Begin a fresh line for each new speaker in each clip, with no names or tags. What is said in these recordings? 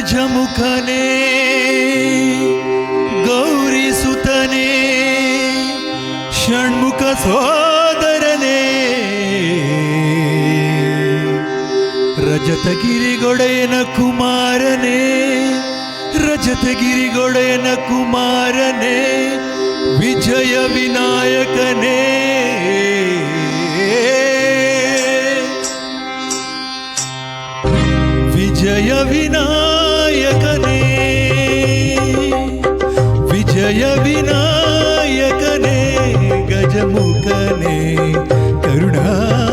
ಗಜಮುಖನೇ ಗೌರಿ ಸುತನೇ ಷಣ್ಮುಖ ಸೋದರನೇ ರಜತಗಿರಿಗೊಡೆಯನ ಕುಮಾರನೇ ರಜತಗಿರಿಗೊಡೆಯನ ಕುಮಾರನೇ ವಿಜಯ ವಿನಾಯಕನೇ ವಿಜಯ ವಿನಾಯಕನೇ ವಿಜಯ ವಿನಾಯಕನೇ ಗಜಮುಖನೇ ಕರುಣಾಸಾಗರನೇ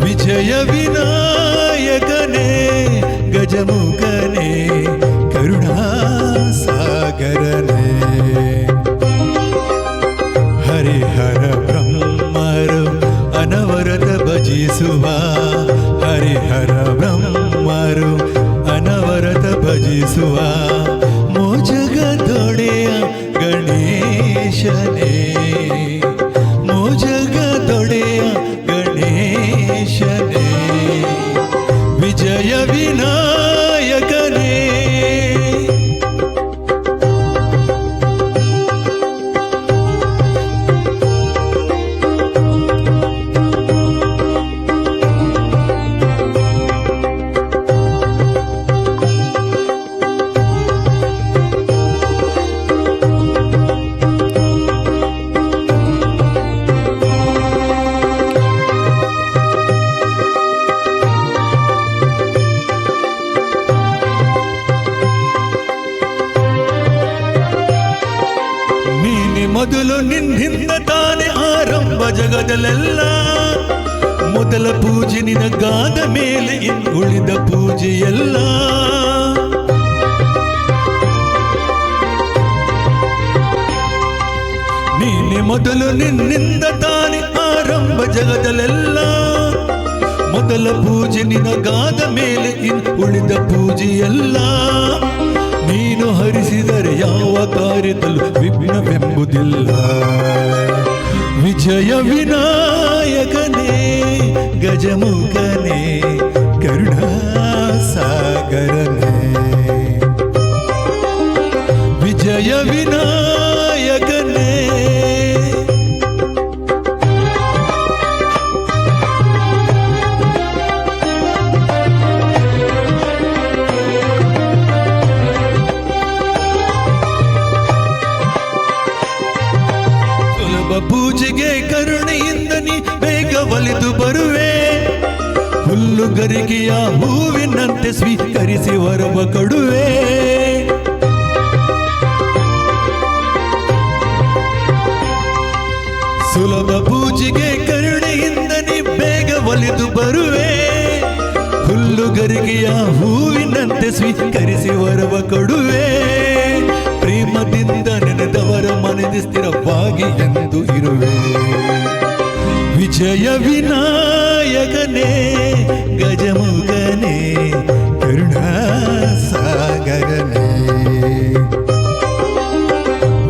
ವಿಜಯ ವಿನಾಯಕನೇ ಗಜಮುಖನೇ ಕರುಣಾಸಾಗರನೇ ಹರಿಹರ ಬ್ರಹ್ಮರು ಅನವರತ ಭಜಿಸುವ ಹರಿಹರ ಬ್ರಹ್ಮರು ಅನವರತ ಭಜಿಸುವ ಮೋಜಗದೊಡೆಯ ಗಣೇಶನೇ ಮೋಜಗದೊಡೆಯ ಗಣೇಶನೇ ವಿಜಯ ವಿನಾಯಕನೇ ಮೊದಲು ನಿನ್ನಿಂದ ತಾನೆ ಆರಂಭ ಜಗದಲ್ಲೆಲ್ಲ ಮೊದಲ ಪೂಜೆ ನಿನಗಾದ ಮೇಲೆ ಉಳಿದ ಪೂಜೆಯೆಲ್ಲ ನೀನೆ ಮೊದಲು ನಿನ್ನಿಂದ ತಾನೆ ಆರಂಭ ಜಗದಲ್ಲೆಲ್ಲ ಮೊದಲ ಪೂಜೆ ನಿನಗಾದ ಮೇಲೆ ಉಳಿದ ಪೂಜೆಯೆಲ್ಲ ನೀನು ಹರಿಸಿದರೆ ಯಾವ ಕಾರ್ಯದಲ್ಲೂ ವಿಘ್ನವೆಂಬುದಿಲ್ಲ ವಿಜಯ ವಿನಾಯಕನೇ ಗಜಮುಖನೇ ಕರುಣಾಸಾಗರನೇ ವಿಜಯ ವಿನಾಯಕನೇ ಪೂಜೆಗೆ ಕರುಣೆಯಿಂದ ನೀ ಬೇಗ ಒಲಿದು ಬರುವೆ ಹುಲ್ಲುಗರಿಗೆಯ ಹೂವಿನಂತೆ ಸ್ವೀಕರಿಸಿ ವರವ ಕೊಡುವೆ ಸುಲಭ ಪೂಜೆಗೆ ಕರುಣೆಯಿಂದ ನೀ ಬೇಗ ಒಲಿದು ಬರುವೆ ಹುಲ್ಲುಗರಿಗೆಯ ಹೂವಿನಂತೆ ಸ್ವೀಕರಿಸಿ ವರವ ಕೊಡುವೆ ಪ್ರೇಮದಿಂದ ನೆನೆದವರ ಮನದಿ ಸ್ಥಿರವಾಗಿ ಎಂದು ಇರುವೆ ವಿಜಯ ವಿನಾಯಕನೇ ಗಜಮುಖನೇ ಕರುಣಾಸಾಗರನೇ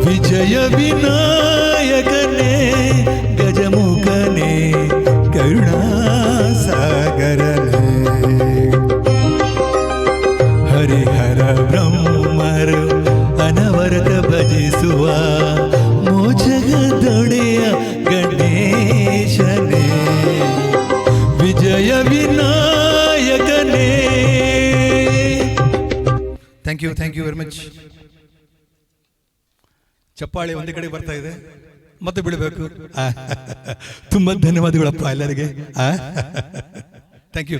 ವಿಜಯ ವಿನಾಯಕನೇ ಗಜಮುಖನೇ ಕರುಣಾಸಾಗರನೇ ಹರಿಹರ ಬ್ರಹ್ಮರು ಅನವರತ ಭಜಿಸುವ ಮೋಜಗದೊಡೆಯ ಗಣೇಶನೇ ವಿಜಯ ವಿನಾಯಕನೇ ಥ್ಯಾಂಕ್ ಯು ವೆರಿ ಮಚ್ ಚಪ್ಪಾಳೆ ಒಂದೇ ಕಡೆ ಬರ್ತಾ ಇದೆ ಮತ್ತೆ ಬಿಡಬೇಕು ತುಂಬಾ ಧನ್ಯವಾದಗಳಪ್ಪ ಎಲ್ಲರಿಗೆ ಥ್ಯಾಂಕ್ ಯು